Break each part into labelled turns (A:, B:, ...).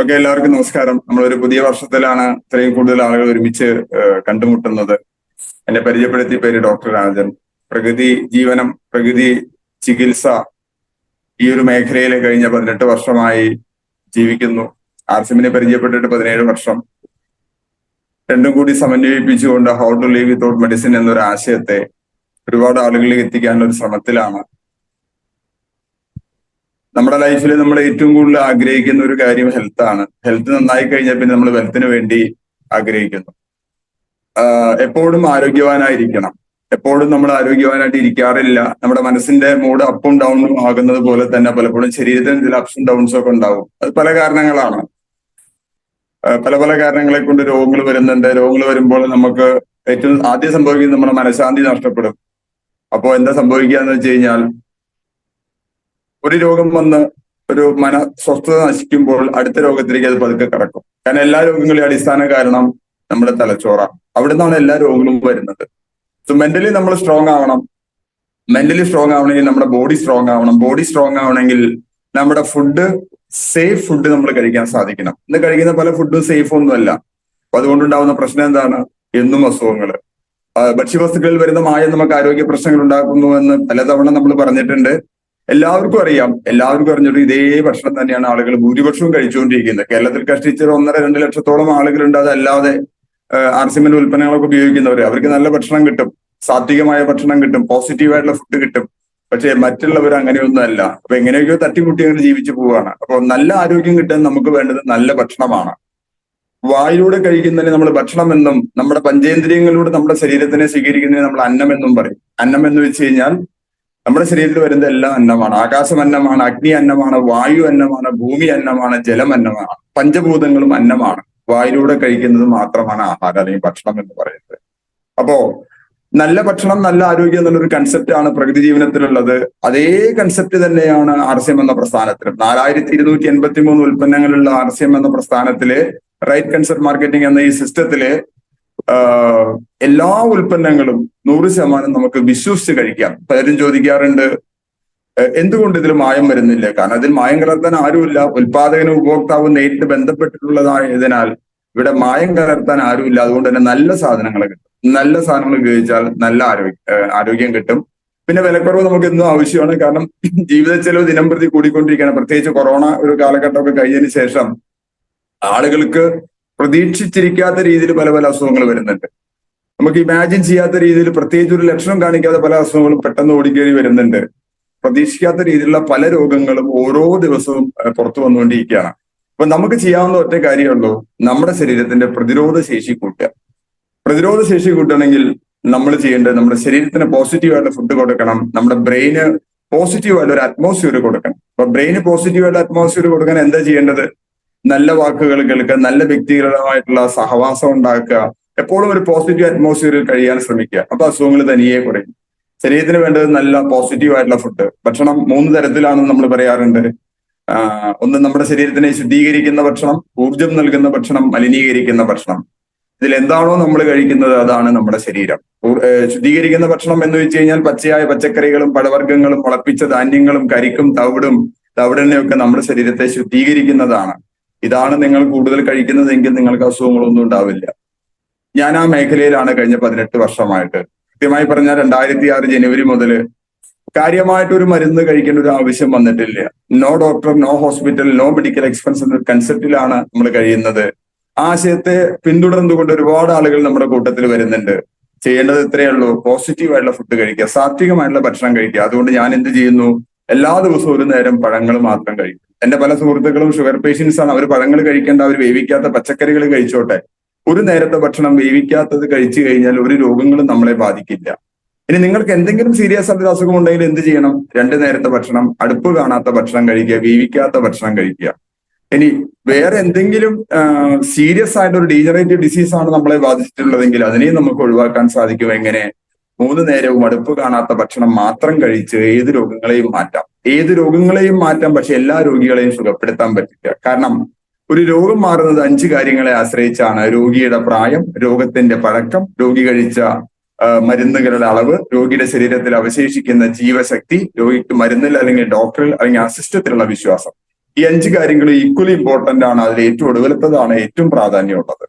A: Okay, എല്ലാവർക്കും നമസ്കാരം. നമ്മളൊരു പുതിയ വർഷത്തിലാണ് ഇത്രയും കൂടുതൽ ആളുകൾ ഒരുമിച്ച് കണ്ടുമുട്ടുന്നത്. എന്നെ പരിചയപ്പെടുത്തിയ പേര് ഡോക്ടർ രാജൻ. പ്രകൃതി ജീവനം, പ്രകൃതി ചികിത്സ ഈ ഒരു മേഖലയിൽ കഴിഞ്ഞ 18 വർഷമായി ജീവിക്കുന്നു. ആർസിമിനെ പരിചയപ്പെട്ടിട്ട് 17 വർഷം. രണ്ടും കൂടി സമന്വയിപ്പിച്ചുകൊണ്ട് how to live without medicine എന്നൊരു ആശയത്തെ ഒരുപാട് ആളുകളിലേക്ക് എത്തിക്കാനുള്ള ഒരു ശ്രമത്തിലാണ്. നമ്മുടെ ലൈഫിൽ നമ്മൾ ഏറ്റവും കൂടുതൽ ആഗ്രഹിക്കുന്ന ഒരു കാര്യം ഹെൽത്ത് ആണ്. ഹെൽത്ത് നന്നായി കഴിഞ്ഞാൽ പിന്നെ നമ്മൾ വെൽത്തിന് വേണ്ടി ആഗ്രഹിക്കുന്നു. എപ്പോഴും ആരോഗ്യവാനായിരിക്കണം. എപ്പോഴും നമ്മൾ ആരോഗ്യവാനായിട്ട് ഇരിക്കാറില്ല. നമ്മുടെ മനസ്സിന്റെ മൂഡ് അപ്പും ഡൗണും ആകുന്നത് പോലെ തന്നെ പലപ്പോഴും ശരീരത്തിന് ചില അപ്സും ഡൗൺസും ഒക്കെ ഉണ്ടാവും. അത് പല കാരണങ്ങളാണ്. പല പല കാരണങ്ങളെ കൊണ്ട് രോഗങ്ങൾ വരുന്നുണ്ട്. രോഗങ്ങൾ വരുമ്പോൾ നമുക്ക് ഏറ്റവും ആദ്യം സംഭവിക്കുന്നത് നമ്മുടെ മനഃശാന്തി നഷ്ടപ്പെടും. അപ്പോൾ എന്താ സംഭവിക്കുക എന്ന് വെച്ച് കഴിഞ്ഞാൽ, ഒരു രോഗം വന്ന് ഒരു സ്വസ്ഥത നശിക്കുമ്പോൾ അടുത്ത രോഗത്തിലേക്ക് അത് പതുക്കെ കിടക്കും. കാരണം എല്ലാ രോഗങ്ങളുടെയും അടിസ്ഥാന കാരണം നമ്മുടെ തലച്ചോറ. അവിടെ നിന്നാണ് എല്ലാ രോഗങ്ങളും വരുന്നത്. സോ മെന്റലി നമ്മൾ സ്ട്രോങ് ആവണം. മെന്റലി സ്ട്രോങ് ആവണമെങ്കിൽ നമ്മുടെ ബോഡി സ്ട്രോങ് ആവണം. ബോഡി സ്ട്രോങ് ആവണമെങ്കിൽ നമ്മുടെ ഫുഡ്, സേഫ് ഫുഡ് നമ്മൾ കഴിക്കാൻ സാധിക്കണം. ഇന്ന് കഴിക്കുന്ന പല ഫുഡും സേഫ് ഒന്നുമല്ല. അപ്പൊ അതുകൊണ്ടുണ്ടാവുന്ന പ്രശ്നം എന്താണ്? എന്നും അസുഖങ്ങൾ. ഭക്ഷ്യവസ്തുക്കളിൽ വരുന്ന മായം നമുക്ക് ആരോഗ്യ പ്രശ്നങ്ങൾ ഉണ്ടാക്കുന്നു എന്ന് പലതവണ നമ്മൾ പറഞ്ഞിട്ടുണ്ട്. എല്ലാവർക്കും അറിഞ്ഞിട്ട് ഇതേ ഭക്ഷണം തന്നെയാണ് ആളുകൾ ഭൂരിപക്ഷവും കഴിച്ചുകൊണ്ടിരിക്കുന്നത്. കേരളത്തിൽ കഷ്ടിച്ച് 1.5-2 ലക്ഷത്തോളം ആളുകളുണ്ട്. അതല്ലാതെ ആർസിമെന്റ് ഉൽപ്പന്നങ്ങളൊക്കെ ഉപയോഗിക്കുന്നവര്. അവർക്ക് നല്ല ഭക്ഷണം കിട്ടും, സാത്വികമായ ഭക്ഷണം കിട്ടും, പോസിറ്റീവായിട്ടുള്ള ഫുഡ് കിട്ടും. പക്ഷെ മറ്റുള്ളവർ അങ്ങനെയൊന്നും അല്ല. അപ്പൊ എങ്ങനെയൊക്കെയോ തട്ടിമുട്ടി അങ്ങനെ ജീവിച്ചു പോവുകയാണ്. അപ്പൊ നല്ല ആരോഗ്യം കിട്ടാൻ നമുക്ക് വേണ്ടത് നല്ല ഭക്ഷണമാണ്. വായിലൂടെ കഴിക്കുന്നതിന് നമ്മൾ ഭക്ഷണം എന്നും, നമ്മുടെ പഞ്ചേന്ദ്രിയങ്ങളിലൂടെ നമ്മുടെ ശരീരത്തിനെ സ്വീകരിക്കുന്നതിന് നമ്മൾ അന്നം എന്നും പറയും. അന്നം എന്ന് വെച്ച് കഴിഞ്ഞാൽ നമ്മുടെ ശരീരത്തിൽ വരുന്ന എല്ലാം അന്നമാണ്. ആകാശം അന്നമാണ്, അഗ്നി അന്നമാണ്, വായു അന്നമാണ്, ഭൂമി അന്നമാണ്, ജലം അന്നമാണ്. പഞ്ചഭൂതങ്ങളും അന്നമാണ്. വായിലൂടെ കഴിക്കുന്നത് മാത്രമാണ് ആഹാരം അല്ലെങ്കിൽ ഭക്ഷണം എന്ന് പറയുന്നത്. അപ്പോ നല്ല ഭക്ഷണം, നല്ല ആരോഗ്യം എന്നുള്ളൊരു കൺസെപ്റ്റ് ആണ് പ്രകൃതി ജീവനത്തിലുള്ളത്. അതേ കൺസെപ്റ്റ് തന്നെയാണ് ആർസിഎം എന്ന പ്രസ്ഥാനത്തിലും. 4283 ഉൽപ്പന്നങ്ങളുള്ള ആർസിഎം എന്ന പ്രസ്ഥാനത്തില്, റൈറ്റ് കൺസെപ്റ്റ് മാർക്കറ്റിംഗ് എന്ന ഈ സിസ്റ്റത്തില് എല്ലാ ഉൽപ്പന്നങ്ങളും 100% നമുക്ക് വിശ്വസിച്ച് കഴിക്കാം. പലരും ചോദിക്കാറുണ്ട്, എന്തുകൊണ്ട് ഇതിൽ മായം വരുന്നില്ല? കാരണം അതിൽ മായം കലർത്താൻ ആരുമില്ല. ഉൽപാദകനും ഉപഭോക്താവും നേരിട്ട് ബന്ധപ്പെട്ടിട്ടുള്ളതായതിനാൽ ഇവിടെ മായം കലർത്താൻ ആരുമില്ല. അതുകൊണ്ട് തന്നെ നല്ല സാധനങ്ങൾ കിട്ടും. നല്ല സാധനങ്ങൾ ഉപയോഗിച്ചാൽ നല്ല ആരോഗ്യം കിട്ടും. പിന്നെ വിലക്കുറവ് നമുക്ക് എന്നും ആവശ്യമാണ്. കാരണം ജീവിത ചെലവ് ദിനം പ്രതി കൂടിക്കൊണ്ടിരിക്കുകയാണ്. പ്രത്യേകിച്ച് കൊറോണ ഒരു കാലഘട്ടമൊക്കെ കഴിഞ്ഞതിന് ശേഷം ആളുകൾക്ക് പ്രതീക്ഷിച്ചിരിക്കാത്ത രീതിയിൽ പല പല അസുഖങ്ങൾ വരുന്നുണ്ട്. നമുക്ക് ഇമാജിൻ ചെയ്യാത്ത രീതിയിൽ, പ്രത്യേകിച്ച് ഒരു ലക്ഷണം കാണിക്കാതെ പല അസുഖങ്ങളും പെട്ടെന്ന് ഓടിക്കേറി വരുന്നുണ്ട്. പ്രതീക്ഷിക്കാത്ത രീതിയിലുള്ള പല രോഗങ്ങളും ഓരോ ദിവസവും പുറത്തു വന്നുകൊണ്ടിരിക്കുകയാണ്. അപ്പൊ നമുക്ക് ചെയ്യാവുന്ന ഒറ്റ കാര്യമുള്ളൂ, നമ്മുടെ ശരീരത്തിന്റെ പ്രതിരോധ ശേഷി കൂട്ടുക. പ്രതിരോധ ശേഷി കൂട്ടണമെങ്കിൽ നമ്മൾ ചെയ്യേണ്ടത്, നമ്മുടെ ശരീരത്തിന് പോസിറ്റീവായിട്ടുള്ള ഫുഡ് കൊടുക്കണം. നമ്മുടെ ബ്രെയിന് പോസിറ്റീവായിട്ടുള്ള ഒരു അറ്റ്മോസ്ഫിയർ കൊടുക്കണം. അപ്പൊ ബ്രെയിന് പോസിറ്റീവായിട്ടുള്ള അറ്റ്മോസ്ഫിയർ കൊടുക്കാൻ എന്താ ചെയ്യേണ്ടത്? നല്ല വാക്കുകൾ കേൾക്കുക, നല്ല വ്യക്തികളുമായിട്ടുള്ള സഹവാസം ഉണ്ടാക്കുക, എപ്പോഴും ഒരു പോസിറ്റീവ് അറ്റ്മോസ്ഫിയറിൽ കഴിയാൻ ശ്രമിക്കുക. അപ്പൊ അസുഖങ്ങൾ തനിയെ കുറയും. ശരീരത്തിന് വേണ്ടത് നല്ല പോസിറ്റീവ് ആയിട്ടുള്ള ഫുഡ്. ഭക്ഷണം 3 തരത്തിലാണെന്ന് നമ്മൾ പറയാറുണ്ട്. ഒന്ന് നമ്മുടെ ശരീരത്തിനെ ശുദ്ധീകരിക്കുന്ന ഭക്ഷണം, ഊർജം നൽകുന്ന ഭക്ഷണം, മലിനീകരിക്കുന്ന ഭക്ഷണം. ഇതിൽ എന്താണോ നമ്മൾ കഴിക്കുന്നത് അതാണ് നമ്മുടെ ശരീരം. ശുദ്ധീകരിക്കുന്ന ഭക്ഷണം എന്ന് വെച്ച് കഴിഞ്ഞാൽ പച്ചയായ പച്ചക്കറികളും പഴവർഗ്ഗങ്ങളും മുളപ്പിച്ച ധാന്യങ്ങളും കരിക്കും തവിടെണ്ണയൊക്കെ നമ്മുടെ ശരീരത്തെ ശുദ്ധീകരിക്കുന്നതാണ്. ഇതാണ് നിങ്ങൾ കൂടുതൽ കഴിക്കുന്നതെങ്കിൽ നിങ്ങൾക്ക് അസുഖങ്ങളൊന്നും ഉണ്ടാവില്ല. ഞാൻ ആ മേഖലയിലാണ് കഴിഞ്ഞ 18 വർഷമായിട്ട്. കൃത്യമായി പറഞ്ഞാൽ 2006 ജനുവരി മുതൽ കാര്യമായിട്ടൊരു മരുന്ന് കഴിക്കേണ്ട ഒരു ആവശ്യം വന്നിട്ടില്ല. No doctor, no hospital, no medical expense എന്ന കൺസെപ്റ്റിലാണ് നമ്മൾ കഴിയുന്നത്. ആശയത്തെ പിന്തുടർന്നുകൊണ്ട് ഒരുപാട് ആളുകൾ നമ്മുടെ കൂട്ടത്തിൽ വരുന്നുണ്ട്. ചെയ്യേണ്ടത് ഇത്രയേ ഉള്ളൂ, പോസിറ്റീവ് ആയിട്ടുള്ള ഫുഡ് കഴിക്കുക, സാത്വികമായിട്ടുള്ള ഭക്ഷണം കഴിക്കുക. അതുകൊണ്ട് ഞാൻ എന്ത് ചെയ്യുന്നു? എല്ലാ ദിവസവും ഒരു നേരം പഴങ്ങൾ മാത്രം കഴിക്കും. എന്റെ പല സുഹൃത്തുക്കളും ഷുഗർ പേഷ്യൻസ് ആണ്. അവർ പഴങ്ങൾ കഴിക്കേണ്ട, അവർ വേവിക്കാത്ത പച്ചക്കറികൾ കഴിച്ചോട്ടെ. ഒരു നേരത്തെ ഭക്ഷണം വേവിക്കാത്തത് കഴിച്ചു കഴിഞ്ഞാൽ ഒരു രോഗങ്ങളും നമ്മളെ ബാധിക്കില്ല. ഇനി നിങ്ങൾക്ക് എന്തെങ്കിലും സീരിയസ് ആയിട്ട് അസുഖം ഉണ്ടെങ്കിൽ എന്ത് ചെയ്യണം? 2 നേരത്തെ ഭക്ഷണം, അടുപ്പ് കാണാത്ത ഭക്ഷണം കഴിക്കുക, വേവിക്കാത്ത ഭക്ഷണം കഴിക്കുക. ഇനി വേറെ എന്തെങ്കിലും സീരിയസ് ആയിട്ട് ഒരു ഡീജനറേറ്റീവ് ഡിസീസ് ആണ് നമ്മളെ ബാധിച്ചിട്ടുള്ളതെങ്കിൽ അതിനെയും നമുക്ക് ഒഴിവാക്കാൻ സാധിക്കും. എങ്ങനെ? 3 നേരവും അടുപ്പ് കാണാത്ത ഭക്ഷണം മാത്രം കഴിച്ച് ഏത് രോഗങ്ങളെയും മാറ്റാം. ഏത് രോഗങ്ങളെയും മാറ്റാം, പക്ഷെ എല്ലാ രോഗികളെയും സുഖപ്പെടുത്താൻ പറ്റില്ല. കാരണം ഒരു രോഗം മാറുന്നത് 5 കാര്യങ്ങളെ ആശ്രയിച്ചാണ്. രോഗിയുടെ പ്രായം, രോഗത്തിന്റെ പഴക്കം, രോഗി കഴിച്ച മരുന്നുകളുടെ അളവ്, രോഗിയുടെ ശരീരത്തിൽ അവശേഷിക്കുന്ന ജീവശക്തി, രോഗിക്ക് മരുന്നിൽ അല്ലെങ്കിൽ ഡോക്ടറിൽ അല്ലെങ്കിൽ ആ സിസ്റ്റത്തിലുള്ള വിശ്വാസം. ഈ 5 കാര്യങ്ങൾ ഈക്വലി ഇമ്പോർട്ടന്റ് ആണ്. അതിൽ ഏറ്റവും ഒടുവിലത്തതാണ് ഏറ്റവും പ്രാധാന്യമുള്ളത്.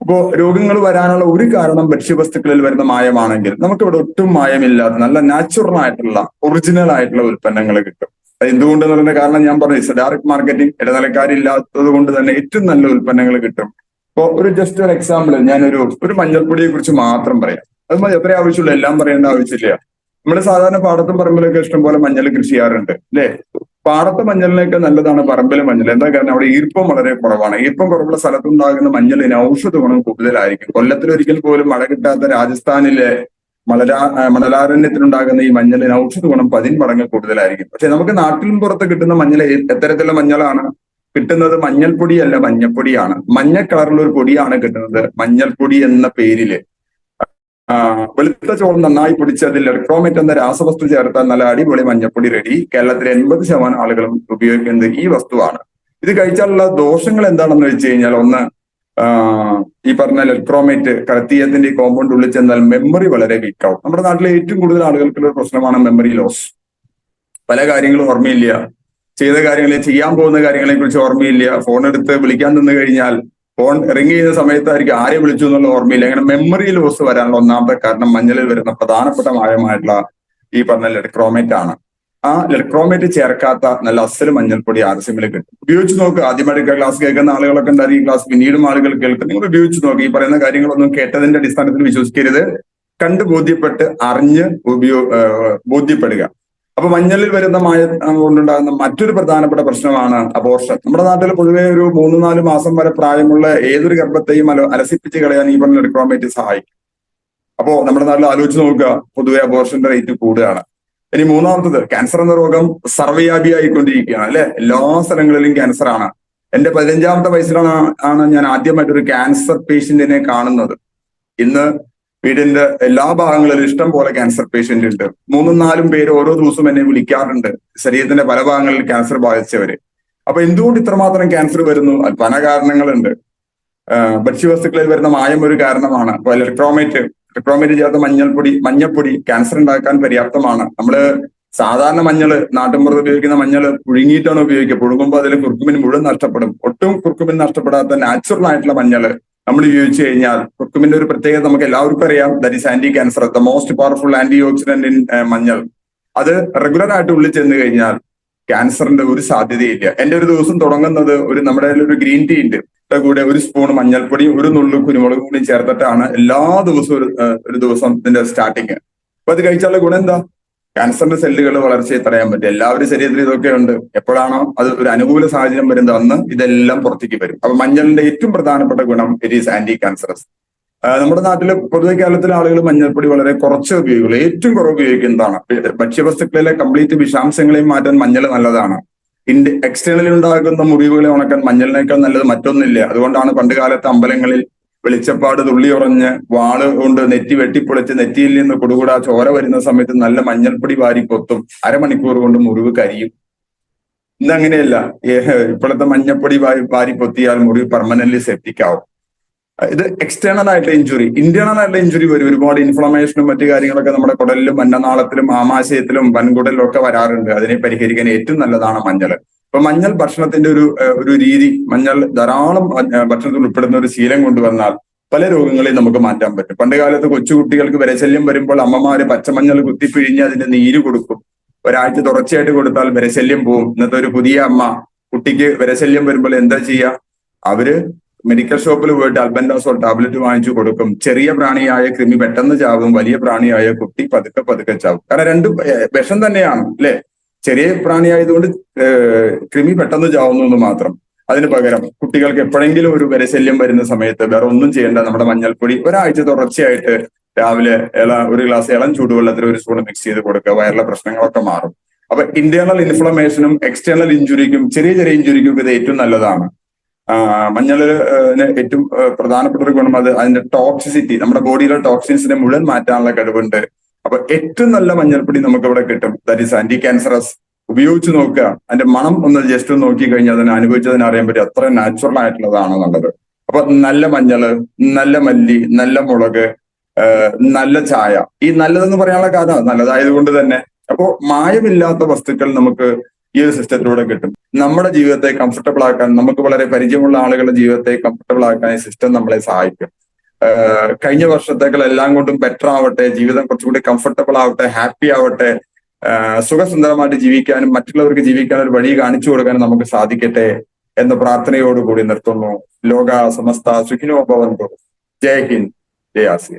A: അപ്പോ രോഗങ്ങൾ വരാനുള്ള ഒരു കാരണം ഭക്ഷ്യവസ്തുക്കളിൽ വരുന്ന മായമാണെങ്കിൽ നമുക്കിവിടെ ഒട്ടും മായമില്ലാത്ത നല്ല നാച്ചുറൽ ആയിട്ടുള്ള ഒറിജിനൽ ആയിട്ടുള്ള ഉൽപ്പന്നങ്ങൾ കിട്ടും. അത് എന്തുകൊണ്ടെന്ന് പറയുന്ന കാരണം ഞാൻ പറഞ്ഞു, ഡയറക്ട് മാർക്കറ്റിംഗ് ഇടനിലക്കാരില്ലാത്തത് കൊണ്ട് തന്നെ ഏറ്റവും നല്ല ഉൽപ്പന്നങ്ങൾ കിട്ടും. ഇപ്പോ ജസ്റ്റ് ഒരു എക്സാമ്പിൾ ഒരു മഞ്ഞൾപ്പൊടിയെ കുറിച്ച് മാത്രം പറയാം. അത് മതി, എത്ര ആവശ്യമുള്ളൂ, എല്ലാം പറയേണ്ട ആവശ്യമില്ല. നമ്മൾ സാധാരണ പാടത്തും പറമ്പിലൊക്കെ ഇഷ്ടംപോലെ മഞ്ഞൾ കൃഷി ചെയ്യാറുണ്ട് അല്ലെ. പാടത്തെ മഞ്ഞളിനൊക്കെ നല്ലതാണ് പറമ്പിലെ മഞ്ഞൾ. എന്താ കാരണം അവിടെ ഈർപ്പം വളരെ കുറവാണ്. ഈർപ്പം കുറവുള്ള സ്ഥലത്തുണ്ടാകുന്ന മഞ്ഞളിന് ഔഷധ ഗുണം കൂടുതലായിരിക്കും. കൊല്ലത്തിലൊരിക്കൽ പോലും മഴ കിട്ടാത്ത രാജസ്ഥാനിലെ മണലാരണ്യത്തിനുണ്ടാകുന്ന ഈ മഞ്ഞളിന് ഔഷധ ഗുണം 10 മടങ്ങ് കൂടുതലായിരിക്കും. പക്ഷെ നമുക്ക് നാട്ടിലും പുറത്ത് കിട്ടുന്ന മഞ്ഞൾ എത്തരത്തിലുള്ള മഞ്ഞളാണ് കിട്ടുന്നത്? മഞ്ഞൾപ്പൊടിയല്ല, മഞ്ഞപ്പൊടിയാണ്. മഞ്ഞ കളറുള്ള ഒരു പൊടിയാണ് കിട്ടുന്നത് മഞ്ഞൾപ്പൊടി എന്ന പേരില്. വെളുത്ത ചോളം നന്നായി പൊടിച്ച് അതിൽ ലെർക്രോമേറ്റ് എന്ന രാസവസ്തു ചേർത്താൽ നല്ല അടിപൊളി മഞ്ഞപ്പൊടി റെഡി. കേരളത്തിലെ 80% ആളുകളും ഉപയോഗിക്കുന്നത് ഈ വസ്തുവാണ്. ഇത് കഴിച്ചാലുള്ള ദോഷങ്ങൾ എന്താണെന്ന് വെച്ച് കഴിഞ്ഞാൽ, ഒന്ന്, ഈ പറഞ്ഞ ലെർക്രോമേറ്റ് കടത്തീയത്തിന്റെ ഈ കോമ്പൗണ്ട് ഉള്ളിൽ ചെന്നാൽ മെമ്മറി വളരെ വീക്കാവും. നമ്മുടെ നാട്ടിലെ ഏറ്റവും കൂടുതൽ ആളുകൾക്കുള്ള ഒരു പ്രശ്നമാണ് മെമ്മറി ലോസ്. പല കാര്യങ്ങളും ഓർമ്മയില്ല, ചെയ്ത കാര്യങ്ങളെ ചെയ്യാൻ പോകുന്ന കാര്യങ്ങളെ കുറിച്ച് ഓർമ്മയില്ല. ഫോൺ എടുത്ത് വിളിക്കാൻ നിന്ന് കഴിഞ്ഞാൽ ഫോൺ റിങ് ചെയ്യുന്ന സമയത്തായിരിക്കും ആരെ വിളിച്ചു എന്നുള്ള ഓർമ്മയില്ല. അങ്ങനെ മെമ്മറി ലോസ് വരാനുള്ള ഒന്നാമത്തെ കാരണം മഞ്ഞളിൽ വരുന്ന പ്രധാനപ്പെട്ട മായമായിട്ടുള്ള ഈ പറഞ്ഞ ലെർക്രോമേറ്റ് ആണ്. ആ ലെർക്രോമേറ്റ് ചേർക്കാത്ത നല്ല അസല് മഞ്ഞൾപ്പൊടി ആർസിഎമ്മിൽ കിട്ടും. ഉപയോഗിച്ച് നോക്കുക. ആദ്യമായിട്ട് ക്ലാസ് കേൾക്കുന്ന ആളുകളൊക്കെ ഉണ്ടാകും, ഈ ക്ലാസ് പിന്നീടും ആളുകൾ കേൾക്കും. നിങ്ങൾ ഉപയോഗിച്ച് നോക്കുക. ഈ പറയുന്ന കാര്യങ്ങളൊന്നും കേട്ടതിന്റെ അടിസ്ഥാനത്തിൽ വിശ്വസിക്കരുത്. കണ്ട് ബോധ്യപ്പെട്ട് അറിഞ്ഞ് ബോധ്യപ്പെടുക. അപ്പൊ മഞ്ഞളിൽ വരുന്ന മായം കൊണ്ടുണ്ടാകുന്ന മറ്റൊരു പ്രധാനപ്പെട്ട പ്രശ്നമാണ് അബോർഷൻ. നമ്മുടെ നാട്ടിൽ പൊതുവെ ഒരു 3-4 മാസം വരെ പ്രായമുള്ള ഏതൊരു ഗർഭത്തെയും അലസിപ്പിച്ച് കളയാൻ ഈ പറഞ്ഞ ലെർക്രോമേറ്റ് സഹായിക്കും. അപ്പോ നമ്മുടെ നാട്ടിൽ ആലോചിച്ച് നോക്കുക, പൊതുവെ അബോർഷന്റെ റേറ്റ് കൂടുകയാണ്. ഇനി മൂന്നാമത്തത്, ക്യാൻസർ എന്ന രോഗം സർവ്വവ്യാപിയായിക്കൊണ്ടിരിക്കുകയാണ് അല്ലെ. എല്ലാ സ്ഥലങ്ങളിലും ക്യാൻസർ ആണ്. എന്റെ 15ാമത്തെ വയസ്സിലാണ് ഞാൻ ആദ്യമായിട്ട് ഒരു ക്യാൻസർ പേഷ്യന്റിനെ കാണുന്നത്. ഇന്ന് വീടിന്റെ എല്ലാ ഭാഗങ്ങളിലും ഇഷ്ടം പോലെ ക്യാൻസർ പേഷ്യന്റ് ഉണ്ട്. 3-4 പേര് ഓരോ ദിവസവും എന്നെ വിളിക്കാറുണ്ട്, ശരീരത്തിന്റെ പല ഭാഗങ്ങളിൽ ക്യാൻസർ ബാധിച്ചവര്. അപ്പൊ എന്തുകൊണ്ട് ഇത്രമാത്രം ക്യാൻസർ വരുന്നു? പല കാരണങ്ങളുണ്ട്. ഭക്ഷ്യവസ്തുക്കളിൽ വരുന്ന മായം ഒരു കാരണമാണ്. അപ്പൊ ലെർക്രോമേറ്റ് ചേർത്ത മഞ്ഞപ്പൊടി ക്യാൻസർ ഉണ്ടാക്കാൻ പര്യാപ്തമാണ്. നമ്മള് സാധാരണ മഞ്ഞള്, നാട്ടിൻപുറത്ത് ഉപയോഗിക്കുന്ന മഞ്ഞള് പുഴുങ്ങിയിട്ടാണ് ഉപയോഗിക്കുക. പുഴുങ്ങുമ്പോൾ അതിൽ കുർക്കുമിൻ മുഴുവൻ നഷ്ടപ്പെടും. ഒട്ടും കുർക്കുമിൻ നഷ്ടപ്പെടാത്ത നാച്ചുറൽ ആയിട്ടുള്ള മഞ്ഞള് നമ്മൾ ഉപയോഗിച്ച് കഴിഞ്ഞാൽ, കുർക്കുമിന്റെ ഒരു പ്രത്യേകത നമുക്ക് എല്ലാവർക്കും അറിയാം, that is anti cancer, the most powerful antioxidant in manjal. അത് റെഗുലർ ആയിട്ട് ഉള്ളിൽ ചെന്ന് കഴിഞ്ഞാൽ ക്യാൻസറിന്റെ ഒരു സാധ്യതയില്ല. എന്റെ ഒരു ദിവസം തുടങ്ങുന്നത് നമ്മുടെ ഒരു ഗ്രീൻ ടീ ഉണ്ട്, കൂടെ ഒരു സ്പൂൺ മഞ്ഞൾപ്പൊടിയും ഒരു നുള്ളു കുരുമുളക് കൂടിയും ചേർത്തിട്ടാണ് എല്ലാ ദിവസവും ഒരു ദിവസം ഇതിന്റെ സ്റ്റാർട്ടിങ്. അപ്പൊ അത് കഴിച്ചാലുള്ള ഗുണം എന്താ? ക്യാൻസറിന്റെ സെല്ലുകൾ വളർച്ചയെ തടയാൻ പറ്റും. എല്ലാവരുടെ ശരീരത്തിൽ ഇതൊക്കെ ഉണ്ട്. എപ്പോഴാണോ അത് ഒരു അനുകൂല സാഹചര്യം വരുന്നത് അന്ന് ഇതെല്ലാം പുറത്തേക്ക് വരും. അപ്പൊ മഞ്ഞളിന്റെ ഏറ്റവും പ്രധാനപ്പെട്ട ഗുണം ഇറ്റ് ഈസ് ആന്റി ക്യാൻസറസ്. നമ്മുടെ നാട്ടില് പൊതുവെ കേരളത്തിലെ ആളുകൾ മഞ്ഞൾപ്പൊടി വളരെ കുറച്ച് ഉപയോഗിക്കുള്ളൂ. ഏറ്റവും കുറവ് ഉപയോഗിക്കുന്നതാണ്. ഭക്ഷ്യവസ്തുക്കളിലെ കംപ്ലീറ്റ് വിഷാംശങ്ങളെയും മാറ്റാൻ മഞ്ഞൾ നല്ലതാണ്. എക്സ്റ്റേണലിൽ ഉണ്ടാകുന്ന മുറിവുകളെ ഉണക്കാൻ മഞ്ഞളിനേക്കാൾ നല്ലത് മറ്റൊന്നില്ല. അതുകൊണ്ടാണ് പണ്ട് കാലത്ത് അമ്പലങ്ങളിൽ വെളിച്ചപ്പാട് തുള്ളി ഉറഞ്ഞ് വാള് കൊണ്ട് നെറ്റി വെട്ടിപ്പൊളിച്ച് നെറ്റിയിൽ നിന്ന് കുടുകൂടാ ചോര വരുന്ന സമയത്ത് നല്ല മഞ്ഞൾപ്പൊടി വാരി പൊത്തും. അരമണിക്കൂർ കൊണ്ട് മുറിവ് കരിയും. ഇന്നങ്ങനെയല്ല. ഇപ്പോഴത്തെ മഞ്ഞൾപ്പൊടി വാരി പൊത്തിയാൽ മുറിവ് പെർമനന്റ്ലി സെപ്റ്റിക് ആവും. ഇത് എക്സ്റ്റേണൽ ആയിട്ടുള്ള ഇഞ്ചുറി. ഇന്റേണൽ ആയിട്ടുള്ള ഇഞ്ചുറി വരും. ഒരുപാട് ഇൻഫ്ലമേഷനും മറ്റു കാര്യങ്ങളൊക്കെ നമ്മുടെ കുടലിലും അന്നനാളത്തിലും ആമാശയത്തിലും വൻകുടലിലും ഒക്കെ വരാറുണ്ട്. അതിനെ പരിഹരിക്കാൻ ഏറ്റവും നല്ലതാണ് മഞ്ഞൾ. അപ്പൊ മഞ്ഞൾ ഭക്ഷണത്തിന്റെ ഒരു രീതി, മഞ്ഞൾ ധാരാളം ഭക്ഷണത്തിൽ ഉൾപ്പെടുന്ന ഒരു ശീലം കൊണ്ടുവന്നാൽ പല രോഗങ്ങളെയും നമുക്ക് മാറ്റാൻ പറ്റും. പണ്ട് കാലത്ത് കൊച്ചുകുട്ടികൾക്ക് വിരശല്യം വരുമ്പോൾ അമ്മമാര് പച്ചമഞ്ഞൾ കുത്തിപ്പിഴിഞ്ഞ് അതിന്റെ നീര് കൊടുക്കും. ഒരാഴ്ച തുടർച്ചയായിട്ട് കൊടുത്താൽ വിരശല്യം പോവും. ഇന്നത്തെ ഒരു പുതിയ അമ്മ കുട്ടിക്ക് വിരശല്യം വരുമ്പോൾ എന്താ ചെയ്യുക? അവര് മെഡിക്കൽ ഷോപ്പിൽ പോയിട്ട് അൽബൻഡാസോൾ ടാബ്ലറ്റ് വാങ്ങിച്ചു കൊടുക്കും. ചെറിയ പ്രാണിയായ കൃമി പെട്ടെന്ന് ചാവും, വലിയ പ്രാണിയായ കുട്ടി പതുക്കെ ചാവും. കാരണം രണ്ടും വിഷം തന്നെയാണ് അല്ലെ. ചെറിയ പ്രാണിയായതുകൊണ്ട് കൃമി പെട്ടെന്ന് ചാവുന്നു എന്ന് മാത്രം. അതിന് പകരം കുട്ടികൾക്ക് എപ്പോഴെങ്കിലും ഒരു വിരശല്യം വരുന്ന സമയത്ത് വേറെ ഒന്നും ചെയ്യേണ്ട, നമ്മുടെ മഞ്ഞൾപ്പൊടി ഒരാഴ്ച തുടർച്ചയായിട്ട് രാവിലെ ഒരു ഗ്ലാസ് ഇളം ചൂടുവെള്ളത്തിൽ ഒരു സ്പൂൺ മിക്സ് ചെയ്ത് കൊടുക്കുക. വയറിലെ പ്രശ്നങ്ങളൊക്കെ മാറും. അപ്പൊ ഇന്റേണൽ ഇൻഫ്ലമേഷനും എക്സ്റ്റേണൽ ഇഞ്ചുറിക്കും ചെറിയ ഇഞ്ചുറിക്കും ഇത് ഏറ്റവും നല്ലതാണ്. മഞ്ഞളിന് ഏറ്റവും പ്രധാനപ്പെട്ട ഒരു ഗുണം അതിന്റെ ടോക്സിസിറ്റി, നമ്മുടെ ബോഡിയിലെ ടോക്സിൻസിനെ മുഴുവൻ മാറ്റാനുള്ള കഴിവുണ്ട്. അപ്പൊ ഏറ്റവും നല്ല മഞ്ഞൾപ്പൊടി നമുക്ക് ഇവിടെ കിട്ടും. That is anti cancerous. ഉപയോഗിച്ച് നോക്കുക. അതിന്റെ മണം ഒന്ന് ജസ്റ്റ് നോക്കി കഴിഞ്ഞാൽ അതിനെ അനുഭവിച്ചതിന് അറിയാൻ പറ്റും അത്ര നാച്ചുറൽ ആയിട്ടുള്ളതാണ് നല്ലത്. അപ്പൊ നല്ല മഞ്ഞള്, നല്ല മല്ലി, നല്ല മുളക്, നല്ല ചായ. ഈ നല്ലതെന്ന് പറയാനുള്ള കാരണം നല്ലതായത് കൊണ്ട് തന്നെ. അപ്പോ മായമില്ലാത്ത വസ്തുക്കൾ നമുക്ക് ഈ ഒരു സിസ്റ്റത്തിലൂടെ കിട്ടും. നമ്മുടെ ജീവിതത്തെ കംഫർട്ടബിൾ ആക്കാൻ, നമുക്ക് വളരെ പരിചയമുള്ള ആളുകളുടെ ജീവിതത്തെ കംഫർട്ടബിൾ ആക്കാൻ ഈ സിസ്റ്റം നമ്മളെ സഹായിക്കും. കഴിഞ്ഞ വർഷത്തേക്കാൾ എല്ലാം കൊണ്ടും ബെറ്റർ ആവട്ടെ, ജീവിതം കുറച്ചുകൂടി കംഫർട്ടബിൾ ആവട്ടെ, ഹാപ്പി ആവട്ടെ, സുഖസുന്ദരമായിട്ട് ജീവിക്കാനും മറ്റുള്ളവർക്ക് ജീവിക്കാനും ഒരു വഴി കാണിച്ചു കൊടുക്കാനും നമുക്ക് സാധിക്കട്ടെ എന്ന പ്രാർത്ഥനയോടുകൂടി നിർത്തുന്നു. ലോക സമസ്ത സുഖിനോ ഭവന്തു. ജയ് ഹിന്ദ്, ജയ് ആസിയ.